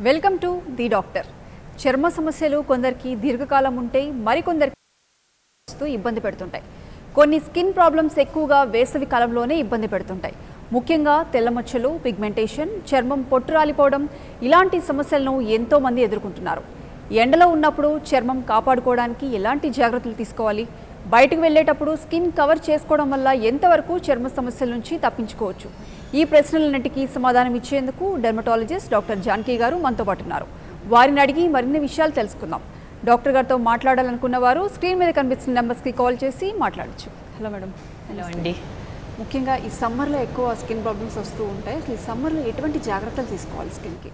Welcome to the doctor. చర్మ సమస్యలు కొందరికి దీర్ఘకాలం ఉంటే మరికొందరికి ఇబ్బంది పెడుతుంటాయి. కొన్ని స్కిన్ ప్రాబ్లమ్స్ ఎక్కువగా వేసవి కాలంలోనే ఇబ్బంది పెడుతుంటాయి. ముఖ్యంగా తెల్లమచ్చలు, పిగ్మెంటేషన్, చర్మం పొట్టు రాలిపోవడం ఇలాంటి సమస్యలను ఎంతో మంది ఎదుర్కొంటున్నారు. ఎండలో ఉన్నప్పుడు చర్మం కాపాడుకోవడానికి ఎలాంటి జాగ్రత్తలు తీసుకోవాలి? బయటకు వెళ్ళేటప్పుడు స్కిన్ కవర్ చేసుకోవడం వల్ల ఎంతవరకు చర్మ సమస్యల నుంచి తప్పించుకోవచ్చు? ఈ ప్రశ్నలన్నింటికీ సమాధానం ఇచ్చేందుకు డెర్మటాలజిస్ట్ డాక్టర్ జానకి గారు మనతో పాటు ఉన్నారు. వారిని అడిగి మరిన్ని విషయాలు తెలుసుకుందాం. డాక్టర్ గారితో మాట్లాడాలనుకున్న వారు స్క్రీన్ మీద కనిపిస్తున్న నెంబర్స్కి కాల్ చేసి మాట్లాడచ్చు. Hello madam. హలో అండి. ముఖ్యంగా ఈ సమ్మర్లో ఎక్కువ స్కిన్ ప్రాబ్లమ్స్ వస్తూ ఉంటాయి. అసలు ఈ సమ్మర్లో ఎటువంటి జాగ్రత్తలు తీసుకోవాలి స్కిన్కి?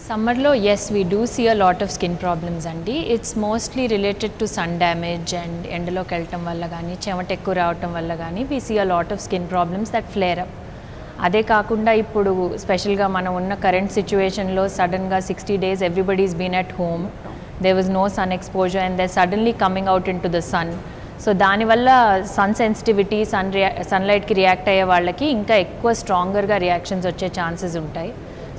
సమ్మర్లో yes we do see a lot of skin problems అండి. It's mostly related to sun damage and ఎండలోకి వెళ్ళటం వల్ల కానీ చెమట ఎక్కువ రావటం వల్ల కానీ we see a lot of skin problems that flare up. అదే కాకుండా ఇప్పుడు స్పెషల్గా మనం ఉన్న కరెంట్ సిచ్యువేషన్లో సడన్గా 60 days everybody is been at home, there was no sun exposure and they suddenly coming out in to the sun. So దానివల్ల sun sensitivity, సన్లైట్కి రియాక్ట్ అయ్యే వాళ్ళకి ఇంకా ఎక్కువ స్ట్రాంగర్గా రియాక్షన్స్ వచ్చే ఛాన్సెస్ ఉంటాయి.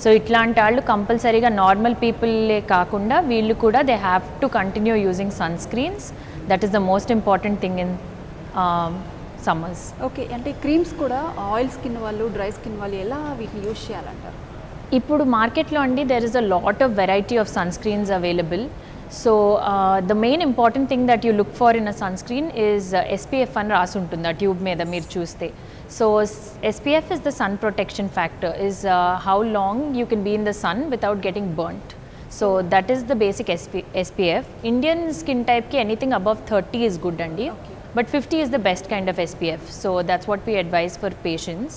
సో ఇట్లాంటి వాళ్ళు కంపల్సరీగా నార్మల్ పీపుల్లే కాకుండా వీళ్ళు కూడా they have to continue using sun screens. That is the most important thing in summers. Okay, అంటే క్రీమ్స్ కూడా ఆయిల్ స్కిన్ వాళ్ళు, డ్రై స్కిన్ వాళ్ళు ఎలా వీటిని యూజ్ చేయాలంటారు? ఇప్పుడు మార్కెట్లో అండి there is a lot of variety of sun screens available. So the main important thing that you look for in a sun screen is SPF అని రాసి ఉంటుంది ఆ ట్యూబ్ మీద మీరు చూస్తే. So SPF is the sun protection factor, is how long you can be in the sun without getting burnt. So that is the basic SPF. Indian skin type ki anything above 30 is good andi, okay. But 50 is the best kind of SPF. So that's what we advise for patients.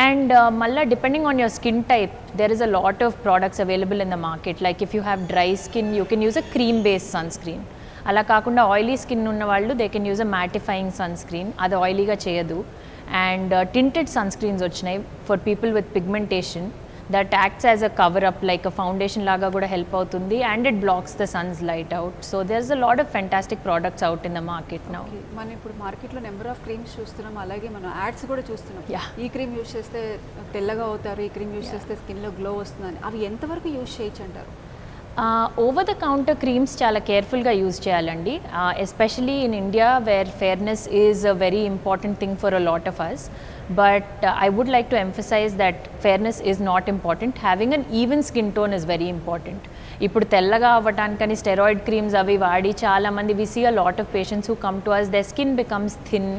And malla depending on your skin type, there is a lot of products available in the market. Like if you have dry skin, you can use a cream based sunscreen. Ala kakunda oily skin unna vallu, they can use a mattifying sunscreen. Adu oily ga cheyadu. And tinted sunscreens vachinayi for people with pigmentation that acts as a cover up, like a foundation laga kuda help avutundi, and it blocks the sun's light out. So there's a lot of fantastic products out in the market now. మనం ఇప్పుడు మార్కెట్లో number of creams చూస్తున్నాం, అలాగే మనం ads కూడా చూస్తున్నాం. ఈ cream use చేస్తే తెల్లగా అవుతారు, ఈ క్రీమ్ యూజ్ చేస్తే స్కిన్లో గ్లో వస్తుందని. అవి ఎంతవరకు యూజ్ చేయొచ్చు అంటారు? ఓవర్ ద కౌంటర్ క్రీమ్స్ చాలా కేర్ఫుల్గా యూజ్ చేయాలండి, especially in India where fairness is a very important thing for a lot of us. But I would like to emphasize that fairness is not important, having an even skin tone is very important. ఇప్పుడు తెల్లగా అవ్వటానికని steroid creams అవి వాడి చాలామంది we see a lot of patients who come to us, the skin becomes thin,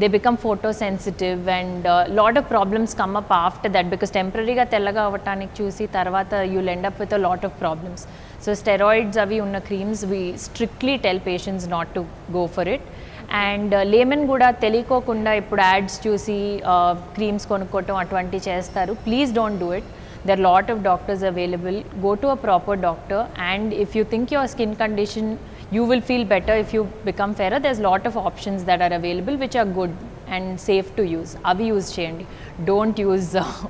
they become photosensitive, and lot of problems come up after that because temporary ga tellaga avatanik chusi tarvata you'll end up with a lot of problems. So steroids avi unna creams we strictly tell patients not to go for it. And layman kuda telikokunda ippudu ads chusi creams konukotam atvanti chestaru. Please don't do it. There are lot of doctors available. Go to a proper doctor, and if you think your skin condition, you will feel better if you become fairer. There's lot of options that are available which are good and safe to use. Avi use cheyandi. Don't use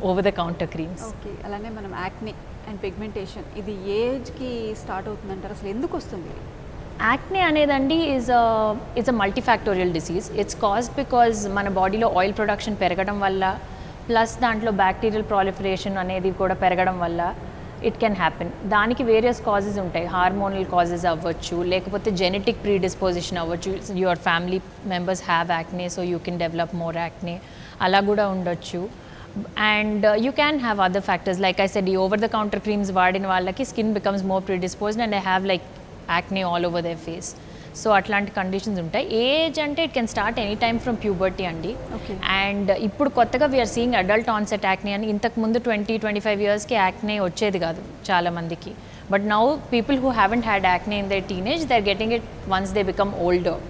over the counter creams. Okay, alane manam acne and pigmentation idi age ki start avutundantaru, asalu enduku vastundi? Acne anedandi is a multifactorial disease. It's caused because mana body lo oil production పెరగడం వల్ల plus దాంట్లో bacterial proliferation అనేది కూడా పెరగడం వల్ల it can happen. దానికి various causes ఉంటాయి. Hormonal causes అవ్వచ్చు, లేకపోతే జెనెటిక్ ప్రీడిస్పోజిషన్ అవ్వచ్చు. Your family members have acne, so you can develop more acne, అలా కూడా ఉండొచ్చు. And you can have other factors, like I said ఈ ఓవర్ ద కౌంటర్ క్రీమ్స్ వాడిన వాళ్ళకి skin becomes more predisposed and they have like acne all over their face. So అట్లాంటి conditions ఉంటాయి. Age అంటే it can start any time from puberty అండి. And ఇప్పుడు కొత్తగా we are seeing adult onset acne అని. ఇంతకు ముందు 20-25 yearsకి యాక్నే వచ్చేది కాదు చాలా మందికి. But now people who haven't had acne in their teenage they are getting it once they become older.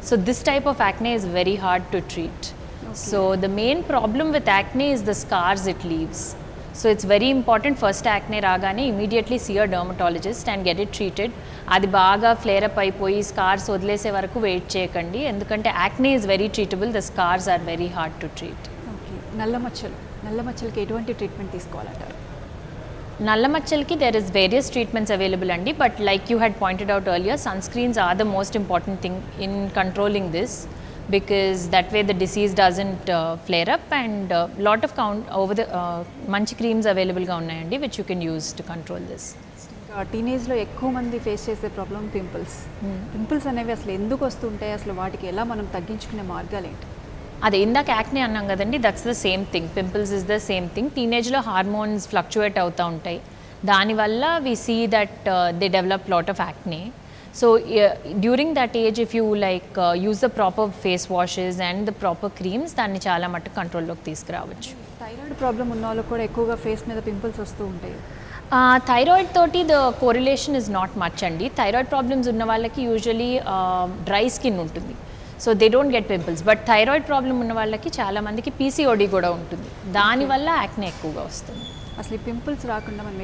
So this type of acne is very hard to treat. So the main problem with acne is the scars it leaves. So it's very important, first acne రాగానే immediately see a dermatologist and get it treated. అది బాగా flare up అయిపోయి scars వదిలేసే వరకు wait చేయకండి, ఎందుకంటే acne is very treatable, the scars are very hard to treat. Okay, నల్ల మచ్చలకి ఎటువంటి ట్రీట్మెంట్ తీసుకోవాలంటారు? నల్ల మచ్చలకి there is various treatments available అండి, but like you had pointed out earlier, sunscreens are the most important thing in controlling this. because that way the disease doesn't flare up, and lot of manchi creams available ga unnayandi which you can use to control this. ఇంకా టీనేజ్లో ఎక్కువ మంది face చేసే problem pimples అనేవి అసలు ఎందుకు వస్తుంటాయి, అసలు వాటికి ఎలా మనం తగ్గించుకునే మార్గాలు ఏంటి? అదే ఇందాక యాక్నే అన్నాం కదండి, that's the same thing. Pimples is the same thing. టీనేజ్లో హార్మోన్స్ ఫ్లక్చువేట్ అవుతూ ఉంటాయి, దానివల్ల we see that they develop lot of acne. So during that age if you like use the proper face washes and the proper creams, దాన్ని చాలా మట్టుకు కంట్రోల్లోకి తీసుకురావచ్చు. Thyroid problem ఉన్న వాళ్ళకి కూడా ఎక్కువగా ఫేస్ మీద పింపుల్స్ వస్తూ ఉంటాయి. థైరాయిడ్ తోటి the correlation is not much అండి. థైరాయిడ్ ప్రాబ్లమ్స్ ఉన్న వాళ్ళకి యూజువలీ డ్రై స్కిన్ ఉంటుంది, so they don't get pimples. But thyroid problem ఉన్న వాళ్ళకి చాలామందికి పీసీఓడి కూడా ఉంటుంది, దానివల్ల యాక్నే ఎక్కువగా వస్తుంది. అసలు ఈ పింపుల్స్ రాకుండా మనం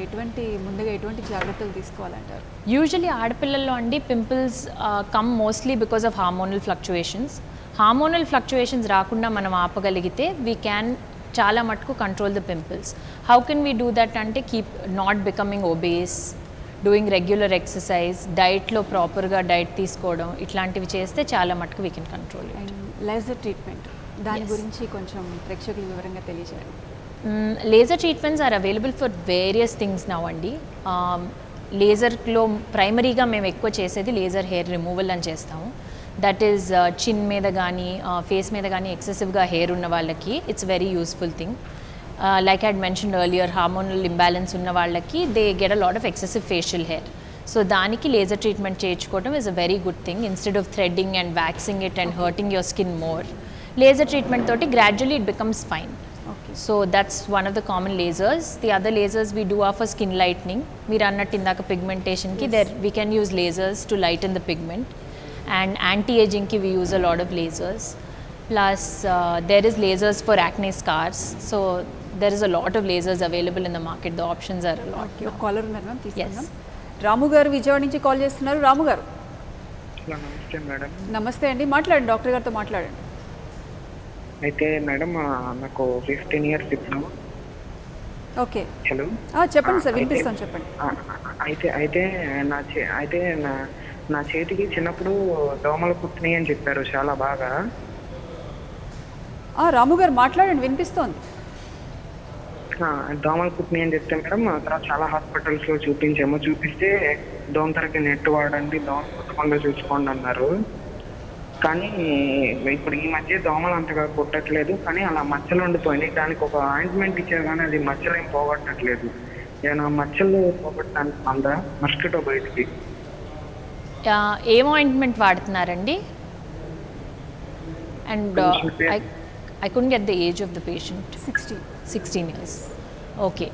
ముందుగా ఎటువంటి జాగ్రత్తలు తీసుకోవాలంటారు? యూజువలీ ఆడపిల్లల్లో అండి pimples come mostly because of hormonal fluctuations రాకుండా మనం ఆపగలిగితే వీ క్యాన్ చాలా మటుకు control the pimples. How can we do that అంటే keep not becoming obese, doing regular exercise, డైట్లో ప్రాపర్గా డైట్ తీసుకోవడం, ఇట్లాంటివి చేస్తే చాలా మటుకు we can control. And laser treatment దాని గురించి కొంచెం ప్రేక్షకులు వివరంగా తెలియజేయండి. Laser treatments are available for various things now అండి. లేజర్లో ప్రైమరీగా మేము ఎక్కువ చేసేది లేజర్ హెయిర్ రిమూవల్ అని చేస్తాము. దట్ ఈస్ చిన్ మీద కానీ ఫేస్ మీద కానీ ఎక్సెసివ్గా హెయిర్ ఉన్న వాళ్ళకి it's very useful thing. Like I had mentioned earlier, hormonal imbalance ఉన్న వాళ్ళకి they get a lot of excessive facial hair. So దానికి లేజర్ ట్రీట్మెంట్ చేయించుకోవడం is a very good thing. Instead of threading and waxing it and hurting your skin more, laser treatment తోటి gradually it becomes fine. So that's one of the common lasers. The other lasers we do are for skin lightening. మీరు అన్నట్టు ఇందాక పిగ్మెంటేషన్కి we can use lasers to lighten the pigment. And anti-aging ki we use a lot of lasers. Plus there is lasers for acne scars. So there is a lot of lasers available in the market. The options are a lot. Okay, caller unnaru ma'am, తీసుకుందాం. రాము గారు విజయవాడ నుంచి call చేస్తున్నారు. రాము గారు నమస్తే madam. నమస్తే అండి, మాట్లాడండి, doctor గారితో మాట్లాడండి. అయితే మేడం నాకు 15 years ఇప్పుడు. ఓకే, హలో చెప్పండి సార్, వినిపిస్తాను, చెప్పండి. అయితే నా చేతికి చిన్నప్పుడు దోమలు కుట్టినాయి అని చెప్పారు చాలా బాగా. రాము గారు మాట్లాడండి, వినిపిస్తోంది. దోమలు కుట్టినాయి అని చెప్తే మేడం తర్వాత చాలా హాస్పిటల్స్లో చూపిస్తే దోమతెరకి నెట్ వాడండి, దోమలు కుట్టకుండా చూసుకోండి అన్నారు. కానీ ఇప్పుడు ఈ మధ్య దోమలు అంతగా కుట్టట్లేదు, కానీ అలా మచ్చలు ఉండిపోయినాయి. దానికి ఒక ఆయింట్మెంట్ ఇచ్చారు కానీ అది మచ్చలు ఏం పోగొట్టట్లేదు. ఏమైనా మచ్చలు పోగొట్టడానికి అందా మస్కిటో బయటికి? ఏం ఆయింట్మెంట్ వాడుతున్నారండి? And I couldn't get the age of the patient. 16 years. Okay,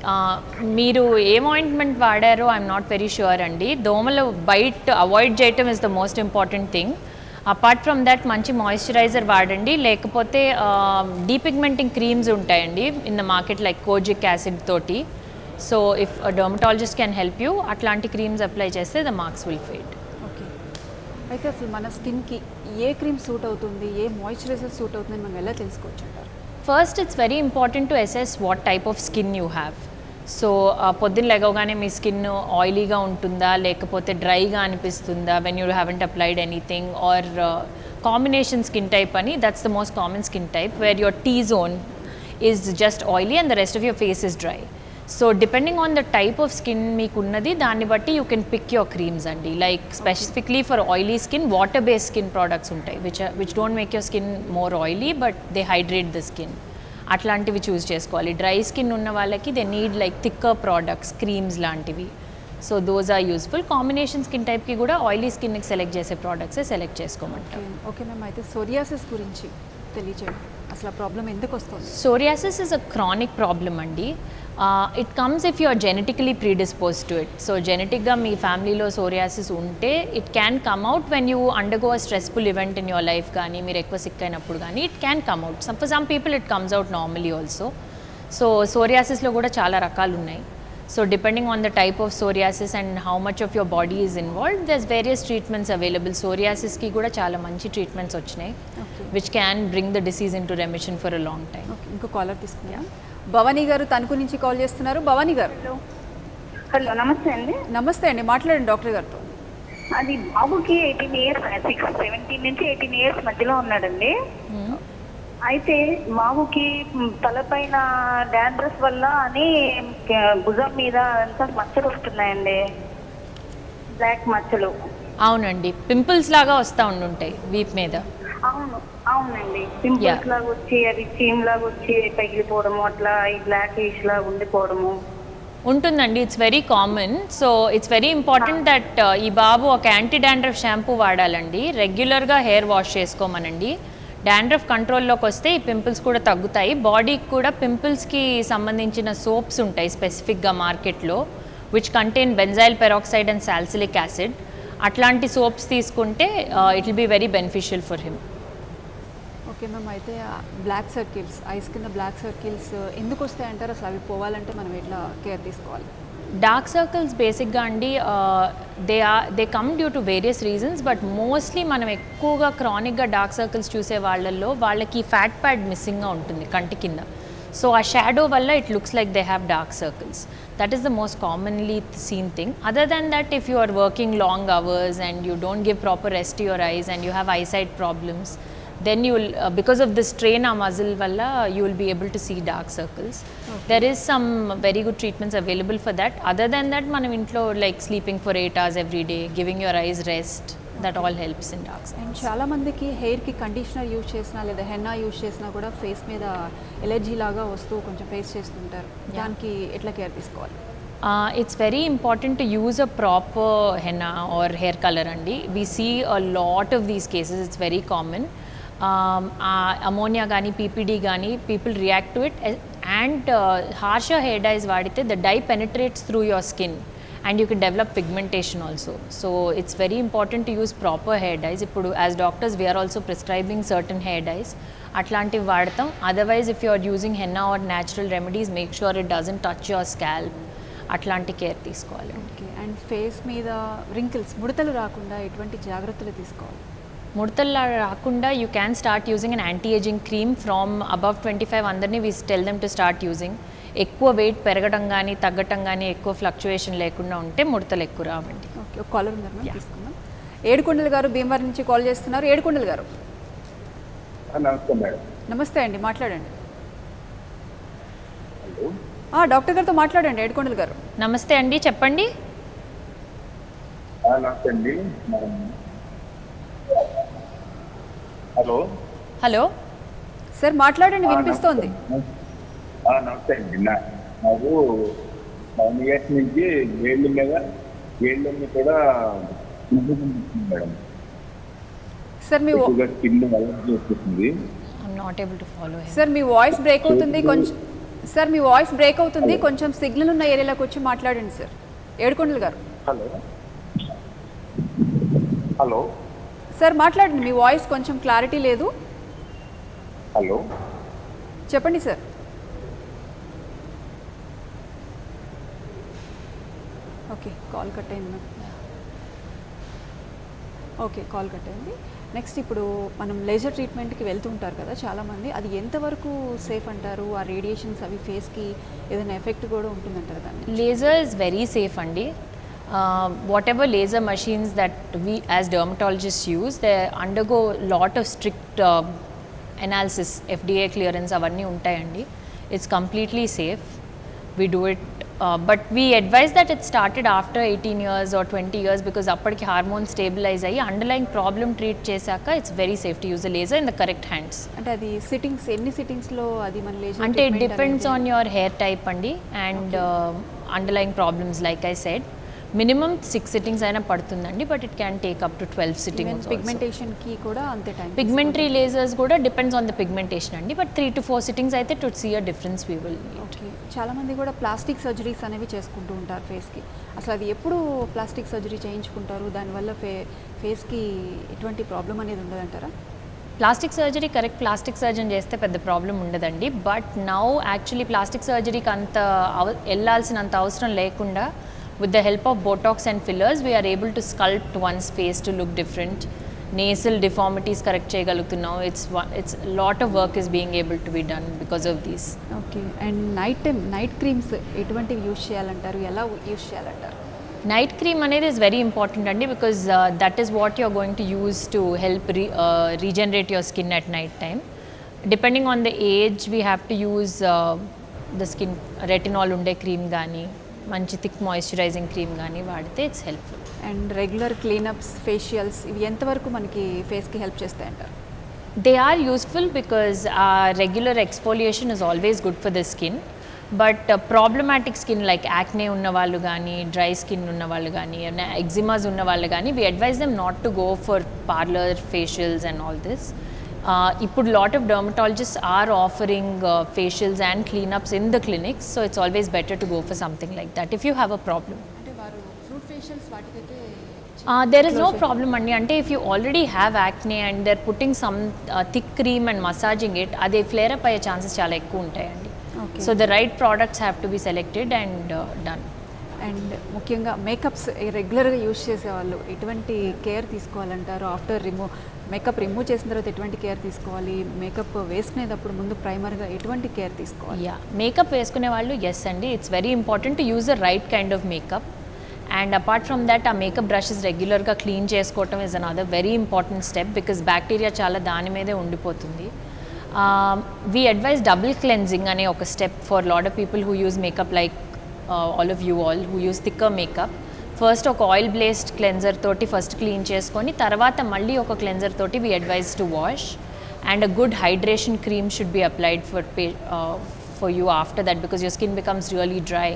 మీరు ఏం ఆయింట్మెంట్ వాడారో ఐఎమ్ నాట్ వెరీ ష్యూర్ అండి. దోమలు బయట అవాయిడ్ చేయటం is the most important thing. Apart from that మంచి మాయిశ్చరైజర్ వాడండి, లేకపోతే డీపిగ్మెంటింగ్ క్రీమ్స్ ఉంటాయండి in the market like kojic acid తోటి. So if dermatologist can help you, అట్లాంటి క్రీమ్స్ అప్లై చేస్తే ద మార్క్స్ విల్ ఫేడ్. అయితే అసలు మన స్కిన్కి ఏ క్రీమ్ సూట్ అవుతుంది, ఏ మాయిశ్చరైజర్ సూట్ అవుతుంది మనం ఎలా తెలుసుకోవచ్చు అంటారు? First it's very important to assess what type of skin you have. So పొద్దున్న లెగవగానే మీ స్కిన్ ఆయిలీగా ఉంటుందా, లేకపోతే డ్రైగా అనిపిస్తుందా when you haven't applied anything, or combination skin type అని. That's the most common skin type where your T zone is just oily and the rest of your face is dry. So depending on the type of skin మీకు ఉన్నది, దాన్ని బట్టి you can pick your creams అండి. Like specifically for oily skin water based skin products ఉంటాయి which don't make your skin more oily but they hydrate the skin. అట్లాంటివి choose చేసుకోవాలి. Dry skin ఉన్న వాళ్ళకి they need like thicker products, creams లాంటివి. So those are useful. Combination skin టైప్కి కూడా oily స్కిన్కి select చేసే ప్రోడక్ట్సే సెలెక్ట్ చేసుకోమంటారు. ఓకే మ్యామ్, అయితే సోరియాసిస్ గురించి తెలియజేయండి. అసలు ఆ ప్రాబ్లం ఎందుకు వస్తుంది? Psoriasis is a chronic problem అండి. It comes if you are genetically predispose to it. So జెనెటిక్గా మీ ఫ్యామిలీలో సోరియాసిస్ ఉంటే it can come out when you undergo a stressful event in your life, కానీ మీరు ఎక్కువ సిక్ అయినప్పుడు కానీ it can come out. For some people it comes out normally also. So సోరియాసిస్లో కూడా చాలా రకాలు ఉన్నాయి. So depending on the type of psoriasis and how much of your body is involved, there's various treatments available. సోరియాసిస్కి కూడా చాలా మంచి treatments వచ్చినాయి which can bring the disease into remission for a long time. ఇంకో caller తీసుకున్నా. భవానీ గారు తణుకు నుంచి call చేస్తున్నారు. భవానీ గారు. హలో, నమస్తే అండి. నమస్తే అండి, మాట్లాడండి డాక్టర్ గారితో. అది బాబుకి 18 ఇయర్స్ 17 నుంచి 18 ఇయర్స్ మధ్యలో ఉన్నాడండి. అయితే బాబుకి తలపైన డాండ్రఫ్ వల్ల అని భుజం మీద అంతా మచ్చలు వస్తున్నాయండి, బ్లాక్ మచ్చలు. అవునండి, పింపుల్స్ లాగా వస్తూ ఉండుంటాయి వీప్ మీద. అవునండి, పింపుల్స్ లాగా వచ్చి అవి చీమ్ లాగా వచ్చి పగిలిపోవడము, అట్లా ఈ బ్లాక్ ఇష్ లాగా ఉండిపోవడము ఉంటుందండి. It's very common. So it's very important that ఈ బాబు ఒక యాంటీ డాండ్రఫ్ షాంపూ వాడాలండి. రెగ్యులర్గా హెయిర్ వాష్ చేసుకోమనండి. డాండ్రఫ్ కంట్రోల్లోకి వస్తే ఈ పింపుల్స్ కూడా తగ్గుతాయి. బాడీకి కూడా పింపుల్స్కి సంబంధించిన సోప్స్ ఉంటాయి స్పెసిఫిక్గా మార్కెట్లో, which contain benzyl peroxide and salicylic acid. అట్లాంటి సోప్స్ తీసుకుంటే it will be very beneficial for him. Okay ma'am, అయితే బ్లాక్ సర్కిల్స్, ఐస్ కింద బ్లాక్ సర్కిల్స్ ఎందుకు వస్తాయంటారు? అసలు అవి పోవాలంటే మనం ఎట్లా కేర్ తీసుకోవాలి? డార్క్ సర్కిల్స్ బేసిక్గా అండి they come due to various reasons, but mostly మనం ఎక్కువగా క్రానిక్గా డార్క్ సర్కిల్స్ చూసే వాళ్ళల్లో వాళ్ళకి ఫ్యాట్ ప్యాడ్ మిస్సింగ్గా ఉంటుంది కంటి కింద. సో ఆ షాడో వల్ల it looks like they have dark circles. That is the most commonly seen thing. Other than that, if you are working long hours and you don't give proper rest to your eyes and you have eyesight problems, then you will because of the strain on muscle valla you will be able to see dark circles. There is some very good treatments available for that. Other than that, manam intlo like sleeping for 8 hours every day, giving your eyes rest, that all helps in dark circles. And చాలా మందికి హెయిర్కి conditioner use చేసినా లేదా henna use చేసినా కూడా face మీద allergy లాగా వస్తూ కొంచెం ఫేస్ చేస్తుంటారు. దానికి ఎట్లా కేర్ తీసుకోవాలి? It's very important to use a proper henna or hair color andi. We see a lot of these cases. It's very common. Ammonia gani, PPD gani, people react to it, and harsher hair dyes vaadite the dye penetrates through your skin and you can develop pigmentation also. So it's very important to use proper hair dyes. Ippudu as doctors we are also prescribing certain hair dyes atlantivi vaadtam. Otherwise, if you are using henna or natural remedies, make sure it doesn't touch your scalp. అట్లాంటి care తీసుకోవాలి. Okay, and face మీద wrinkles, ముడతలు రాకుండా ఎటువంటి జాగ్రత్తలు తీసుకోవాలి? ముడతలు రాకుండా you can start using an anti ageing cream from above 25. అందరినీ we tell them to start using. ఎక్కువ వెయిట్ పెరగడం కానీ తగ్గటం కానీ ఎక్కువ ఫ్లక్చుయేషన్ లేకుండా ఉంటే ముడతలు ఎక్కువ రావండి. ఓకే, ఒక కాలర్ ఉన్నారు మ్యామ్, తీసుకుందాం. ఏడుకొండల గారు భీమవరం నుంచి కాల్ చేస్తున్నారు. ఏడుకొండల గారు నమస్తే మేడం. నమస్తే అండి, మాట్లాడండి. హలో, డాక్టర్ గారితో మాట్లాడండి. ఏడుకొండల గారు నమస్తే అండి, చెప్పండి. నమస్తే అండి. హలో హలో సార్ మాట్లాడండి, వినిపిస్తోంది. నమస్తే అండి. నాకు 9 years నుంచి వేళ్ళని కూడా మేడం. సార్ మీ స్కిన్ అలర్జీ వచ్చేసింది. I'm not able to follow. Sir me voice break అవుతుంది కొంచెం. సార్ మీ వాయిస్ బ్రేక్ అవుతుంది, కొంచెం సిగ్నల్ ఉన్న ఏరియాలోకి వచ్చి మాట్లాడండి సార్. ఏడుకొండల గారు హలో హలో సార్ మాట్లాడండి, మీ వాయిస్ కొంచెం క్లారిటీ లేదు. హలో చెప్పండి సార్. ఓకే, కాల్ కట్ అయింది. ఓకే, కాల్ కట్ అయింది. నెక్స్ట్, ఇప్పుడు మనం లేజర్ ట్రీట్మెంట్కి వెళ్తుంటారు కదా చాలామంది, అది ఎంతవరకు సేఫ్ అంటారు? ఆ రేడియేషన్స్ అవి ఫేస్కి ఏదైనా ఎఫెక్ట్ కూడా ఉంటుందంటారు దాన్ని? లేజర్ ఇస్ వెరీ సేఫ్ అండి. Whatever laser machines that we as dermatologists use, they undergo lot of strict analysis, FDA clearance avanni untayandi. It's completely safe. We do it, but we advise that it started after 18 years or 20 years because appadiki hormones stabilize ayi underlying problem treat chesaka it's very safe to use the laser in the correct hands. అంటే అది sittings, ఎన్ని సిట్టింగ్స్లో అది మన laser అంటే it depends on your hair type andi and underlying problems. Like I said, minimum 6 sittings అయినా పడుతుందండి, but it can take up to 12 sittings. పిగ్మెంటేషన్కి కూడా అంతే టైం. పిగ్మెంటరీ లేజర్స్ కూడా డిపెండ్స్ ఆన్ ద పిగ్మెంటేషన్ అండి, బట్ 3 to 4 sittings అయితే to see a difference we will need. Okay, చాలామంది కూడా ప్లాస్టిక్ సర్జరీస్ అనేవి చేసుకుంటూ ఉంటారు ఫేస్కి. అసలు అది ఎప్పుడు ప్లాస్టిక్ సర్జరీ చేయించుకుంటారు? దానివల్ల ఫేస్కి ఎటువంటి ప్రాబ్లం అనేది ఉండదంటారా? Plastic surgery correct plastic surgeon చేస్తే పెద్ద ప్రాబ్లం ఉండదండి, బట్ నౌ యాక్చువల్లీ ప్లాస్టిక్ సర్జరీకి అంత వెళ్ళాల్సినంత అవసరం లేకుండా with the help of Botox and fillers, we are able to sculpt one's face to look different. Nasal deformities correct cheyagalugtunnam. It's a lot of work is being able to be done because of these. Okay, and night creams ఎటువంటివి use చేయాలంటారు? ఎలా use చేయాలంటారు? Night cream అనేది is very important అండి because that is what you are going to use to help regenerate your skin at night time. Depending on the age we have to use the skin retinol ఉండే క్రీమ్ కానీ మంచి thick moisturizing cream కానీ వాడితే it's helpful. And regular cleanups, facials ఇవి ఎంతవరకు మనకి ఫేస్కి హెల్ప్ చేస్తాయంటారు? They are useful because regular exfoliation is always good for the skin. But problematic skin like acne ఉన్న వాళ్ళు కానీ, డ్రై స్కిన్ ఉన్న వాళ్ళు కానీ, ఎగ్జిమాస్ ఉన్న వాళ్ళు కానీ, we advise them not to go for parlor facials and all this. ఇప్పుడు lot of dermatologists are offering facials and cleanups in the clinics, so it's always better to go for something like that if you have a problem. There is no problem అండి. అంటే if you already have acne and they're putting some thick cream and massaging it, అది flare up అయ్యే chances చాలా ఎక్కువ ఉంటాయండి. So the right products have to be selected and done. And ముఖ్యంగా makeups రెగ్యులర్గా use చేసేవాళ్ళు ఎటువంటి కేర్ తీసుకోవాలంటారు? ఆఫ్టర్ మేకప్ రిమూవ్ చేసిన తర్వాత ఎటువంటి కేర్ తీసుకోవాలి? మేకప్ వేసుకునేటప్పుడు ముందు ప్రైమర్గా ఎటువంటి కేర్ తీసుకోవాలి? మేకప్ వేసుకునే వాళ్ళు ఎస్ అండి, it's very important to use the right kind of makeup. And apart from that ఆ మేకప్ బ్రషెస్ రెగ్యులర్గా క్లీన్ చేసుకోవటం is another very important step because bacteria చాలా దాని మీదే ఉండిపోతుంది. వీ అడ్వైజ్ డబుల్ క్లెన్జింగ్ అనే ఒక step for lot of people who use makeup like all of you all who use thicker makeup. First ఒక oil based cleanser తోటి first clean చేసుకొని తర్వాత మళ్ళీ ఒక క్లెన్జర్ తోటి we advise to wash. And a good hydration cream should be applied for you after that because your skin becomes really dry.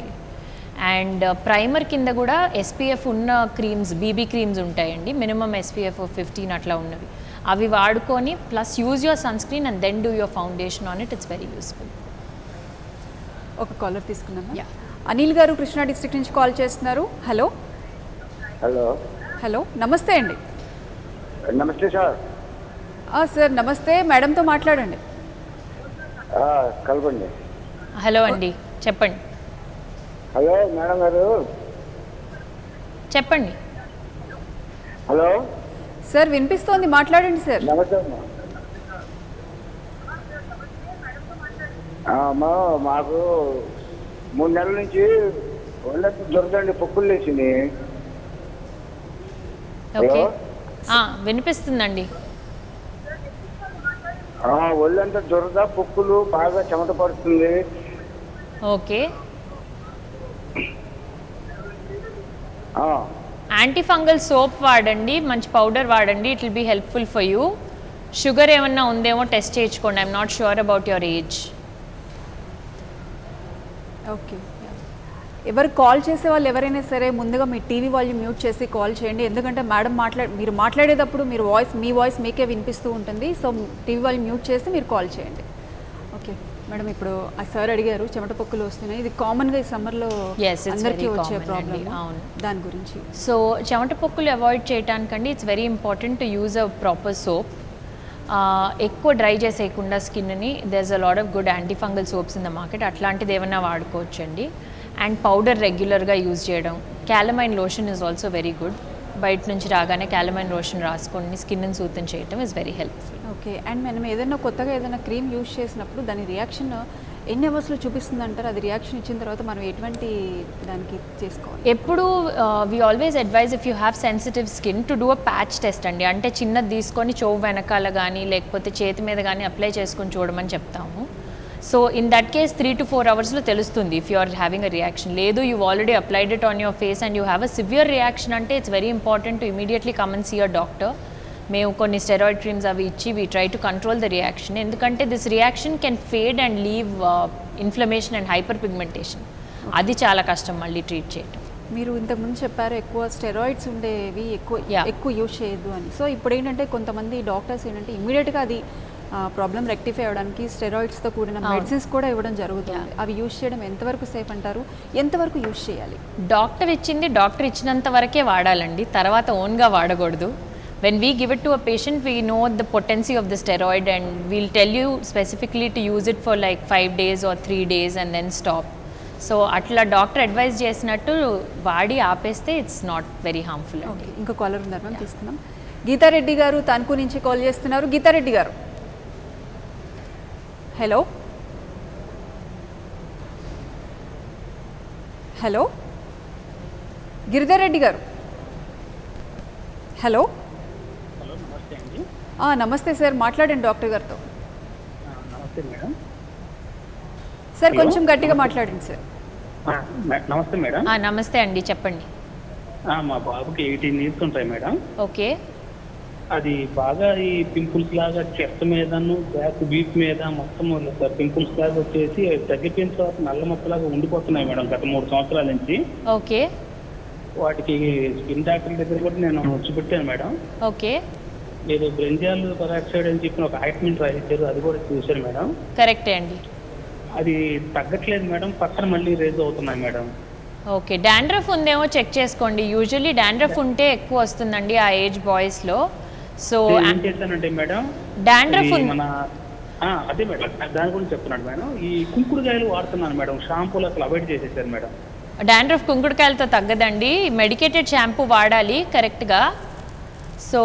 And primer కింద కూడా SPF ఉన్న creams, BB creams ఉంటాయండి, minimum SPF 15 అట్లా ఉన్నవి, అవి వాడుకొని plus use your sunscreen and then do your foundation on it. It's very useful. ఒక caller తీసుకున్నాము. అనిల్ గారు కృష్ణా డిస్ట్రిక్ట్ నుంచి కాల్ చేస్తున్నారు. హలో హలో నమస్తే అండి. నమస్తే సార్. సార్ నమస్తే, మేడంతో మాట్లాడండి. కలపండి. హలో అండి, చెప్పండి. హలో మేడం గారు. చెప్పండి. హలో సార్ వినిపిస్తోంది, మాట్లాడండి సార్. నమస్తే అమ్మా. మాకు 3 నెలల నుంచి ఒళ్ళంతా దొరకండి, పొక్కులు లేచింది. ఓకే, వినిపిస్తుందండి. ఒళ్ళంతా దొరద, పొక్కులు, బాగా చెమట పడుతుంది. ఓకే, యాంటీ ఫంగల్ సోప్ వాడండి, మంచి పౌడర్ వాడండి, it will be helpful for you. Sugar ఏమన్నా ఉందేమో టెస్ట్ చేయించుకోండి. I'm not sure about your age. Okay, ఎవరు కాల్ చేసే వాళ్ళు ఎవరైనా సరే ముందుగా మీ టీవీ వాల్యూమ్ మ్యూట్ చేసి కాల్ చేయండి, ఎందుకంటే మేడం మీరు మాట్లాడేటప్పుడు మీ వాయిస్ మీకే వినిపిస్తూ ఉంటుంది. సో టీవీ వాల్యూమ్ మ్యూట్ చేసి మీరు కాల్ చేయండి. ఓకే మేడం, ఇప్పుడు ఆ సార్ అడిగారు చెమట పొక్కులు వస్తున్నాయి, ఇది కామన్గా ఈ సమ్మర్లో అందరికీ వచ్చే ప్రాబ్లం, దాని గురించి. సో చెమట పొక్కులు అవాయిడ్ చేయడానికండి it's very important to use a proper soap. ఎక్కువ డ్రై చేసేయకుండా స్కిన్ని, there's a lot of good anti fungal soaps in the market, అట్లాంటిది ఏమైనా వాడుకోవచ్చండి. అండ్ పౌడర్ రెగ్యులర్గా యూజ్ చేయడం. Calamine lotion is also very good. బయట నుంచి రాగానే క్యాలమైన్ లోషన్ రాసుకొని స్కిన్ని సూతం చేయడం is very helpful. Okay, and మనం ఏదైనా కొత్తగా ఏదైనా క్రీమ్ యూజ్ చేసినప్పుడు దాని రియాక్షన్ ఎన్ని అవర్స్లో చూపిస్తుంది అంటారు? అది రియాక్షన్ ఇచ్చిన తర్వాత మనం ఎటువంటి దానికి చేసుకోవాలి? ఎప్పుడు we always advise if you have sensitive skin to do a patch test అండి. అంటే చిన్నది తీసుకొని చెవు వెనకాల కానీ లేకపోతే చేతి మీద కానీ అప్లై చేసుకొని చూడమని చెప్తాము. So in that case 3 to 4 అవర్స్లో తెలుస్తుంది if you are having a reaction. లేదు you already applied it on your face and you have a severe reaction అంటే it's very important to immediately come and see a doctor. మేము కొన్ని steroid creams అవి ఇచ్చి we try to control the reaction, ఎందుకంటే this reaction can fade and leave inflammation and hyper pigmentation. అది చాలా కష్టం మళ్ళీ ట్రీట్ చేయటం. మీరు ఇంతకుముందు చెప్పారు ఎక్కువ స్టెరాయిడ్స్ ఉండేవి ఎక్కువ యూజ్ చేయొద్దు అని. సో ఇప్పుడు ఏంటంటే కొంతమంది డాక్టర్స్ ఏంటంటే ఇమీడియట్గా అది ప్రాబ్లం రెక్టిఫై అవ్వడానికి స్టెరాయిడ్స్తో కూడిన మెడిసిన్స్ కూడా ఇవ్వడం జరుగుతుంది. అవి యూజ్ చేయడం ఎంతవరకు సేఫ్ అంటారు? ఎంతవరకు యూజ్ చేయాలి? డాక్టర్ ఇచ్చినంత వరకే వాడాలండి, తర్వాత ఓన్గా వాడకూడదు. When we give it to a patient, we know the potency of the steroid and we'll tell you specifically to use it for like 5 days or 3 days and then stop. So atla doctor advise చేసినట్టు వాడి ఆపేస్తే it's not very harmful. Okay, ఇంకో caller ఉన్నారు ma'am, తీసుకున్నాం. గీతారెడ్డి గారు తణుకు నుంచి call చేస్తున్నారు. గీతారెడ్డి గారు హలో హలో గిరిధర్ రెడ్డి గారు, హలో. హలో, నమస్తే అండి. నమస్తే సార్, మాట్లాడండి డాక్టర్ గారితో. నమస్తే మేడం. Sir hello. కొంచెం గట్టిగా మాట్లాడండి సార్. నమస్తే మేడం. నమస్తే అండి, చెప్పండి. మా బాబుకి 18 ఇయర్స్ ఉంటాయి మేడం. ఓకే. అది బాగా ఈ పింపుల్స్ లాగా చెస్ట్ మీదను బ్యాక్ వీప్ మీద మొత్తం పింపుల్స్ లాగా వచ్చేసి తగ్గిపోయిన తర్వాత నల్ల మచ్చలాగా ఉండిపోతున్నాయి మేడం గత 3 సంవత్సరాల నుంచి. ఓకే. వాటికి స్కిన్ డాక్టర్ దగ్గర కూడా నేను చూపెట్టాను మేడం. ఓకే. ఏదో బ్రెంజాల్ పెరాక్సైడ్ అని చెప్పిన ఒక ఆయింట్మెంట్ రాయించారు, అది కూడా చూశాను మేడం. కరెక్టే అండి. అది తగ్గట్లేదు మేడం, పక్కన మళ్ళీ రేజ్ అవుతున్నాయి మేడం. ఓకే, డాండ్రఫ్ ఉందేమో చెక్ చేసుకోండి. యూజువల్లీ డాండ్రఫ్ ఉంటే ఎక్కువ వస్తుందండి ఆ ఏజ్ బాయ్స్లో. సో ఏం చేశానంటే మేడం, డాండ్రఫ్ ఇది మన అదే మేడం, దాని గురించి చెప్తున్నాడు మేడం. ఈ కుంకుడుకాయలు వాడుతున్నాను మేడం, షాంపూలు అసలు అవాయిడ్ చేసేసారు మేడం. డాండ్రఫ్ కుంకుడుకాయలతో తగ్గదండి, మెడికేటెడ్ షాంపూ వాడాలి కరెక్ట్గా. So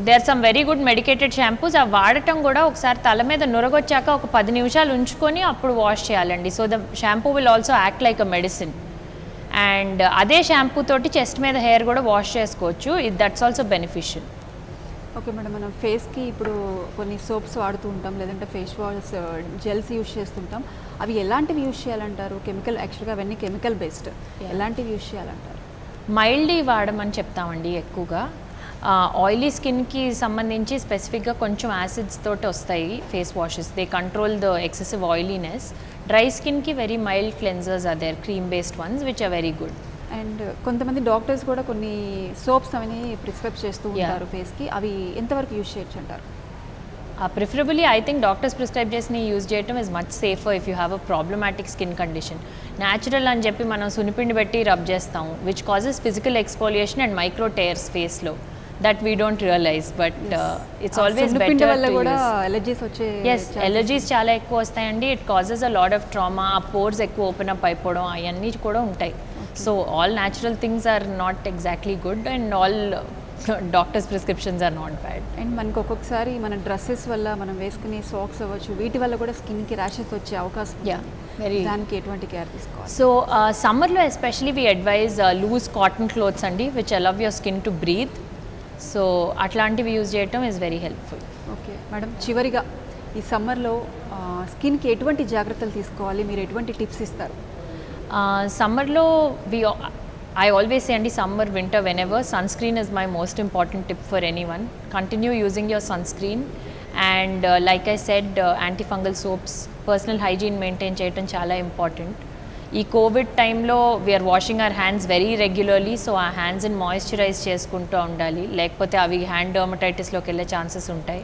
they are some very good medicated shampoos. అవి వాడటం కూడా ఒకసారి తల మీద నురగొచ్చాక ఒక 10 నిమిషాలు ఉంచుకొని అప్పుడు వాష్ చేయాలండి. So the shampoo will also act like a medicine. And అదే షాంపూ తోటి చెస్ట్ మీద హెయిర్ కూడా వాష్ చేసుకోవచ్చు. That's also beneficial. Okay madam, మనం ఫేస్కి ఇప్పుడు కొన్ని సోప్స్ వాడుతూ ఉంటాం, లేదంటే ఫేస్ వాష్ జెల్స్ యూజ్ చేస్తుంటాం. అవి ఎలాంటివి యూజ్ చేయాలంటారు? యాక్చువల్గా అవన్నీ కెమికల్ బేస్డ్. ఎలాంటివి యూజ్ చేయాలంటారు? మైల్డ్లీ వాడమని చెప్తామండి ఎక్కువగా. ఆయిలీ స్కిన్కి సంబంధించి స్పెసిఫిక్గా కొంచెం యాసిడ్స్ తోటి వస్తాయి face washes. They control the excessive oiliness. Dry స్కిన్కి very mild cleansers are there, cream based ones which are very good. And కొంతమంది డాక్టర్స్ కూడా కొన్ని సోప్స్ అవన్నీ ప్రిస్క్రైబ్ చేస్తూ ఉంటారు ఫేస్కి. అవి ఎంతవరకు యూజ్ చేయొచ్చు అంటారు? Preferably I think doctors prescribe చేసిన యూజ్ చేయటం is much safer if you have a problematic skin condition. Natural అని చెప్పి మనం సునిపిండి పెట్టి రబ్ చేస్తాము, which causes physical exfoliation and micro tears ఫేస్లో. That we don't realize, but it's always better వల్ల టు కూడా యూజ్. ఎలర్జీస్ వచ్చే ఎలర్జీస్ చాలా ఎక్కువ వస్తాయండి. It causes a lot of trauma. ఆ పోర్స్ ఎక్కువ ఓపెన్ అప్ అయిపోవడం అవన్నీ కూడా ఉంటాయి. So all natural things are not exactly good and all doctors prescriptions are not bad. And మనకు ఒక్కొక్కసారి మన డ్రెస్సెస్ వల్ల మనం వేసుకునే సాక్స్ అవ్వచ్చు, వీటి వల్ల కూడా స్కిన్కి ర్యాషెస్ వచ్చే అవకాశం ఉంది. దానికి ఎటువంటి కేర్ తీసుకోవాలి? సో సమ్మర్లో especially we advise loose cotton clothes అండి, which allow your skin to breathe. So అట్లాంటివి యూజ్ చేయటం is very helpful. Okay madam, చివరిగా ఈ సమ్మర్లో స్కిన్కి ఎటువంటి జాగ్రత్తలు తీసుకోవాలి? మీరు ఎటువంటి టిప్స్ ఇస్తారు? సమ్మర్లో I always say అండి, summer winter whenever sunscreen is my most important tip for any one. Continue using your sunscreen and like I said antifungal soaps, personal hygiene maintain చేయడం చాలా ఇంపార్టెంట్. ఈ కోవిడ్ టైంలో we are washing our hands very regularly. So ఆ హ్యాండ్స్ని moisturise చేసుకుంటూ ఉండాలి, లేకపోతే అవి హ్యాండ్ డర్మటైటిస్లోకి వెళ్ళే ఛాన్సెస్ ఉంటాయి.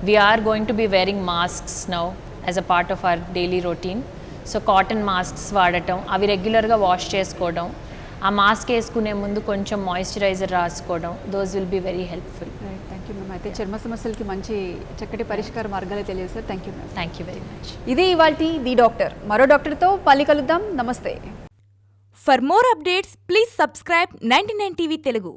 We are going to be wearing masks now as a part of our daily routine. So cotton masks వాడటం, అవి రెగ్యులర్గా వాష్ చేసుకోవడం, ఆ మాస్క్ వేసుకునే ముందు కొంచెం మాయిశ్చరైజర్ రాసుకోవడం, those will be very helpful. Thank you ma'am. అయితే చర్మ సమస్యలకి మంచి చక్కటి పరిష్కార మార్గాలు తెలియదు sir. Thank you ma'am. Thank you very much. ఇది ఇవాల్టి ది డాక్టర్. మరో డాక్టర్తో మళ్ళీ కలుద్దాం. నమస్తే. For more updates, please subscribe 99 TV Telugu.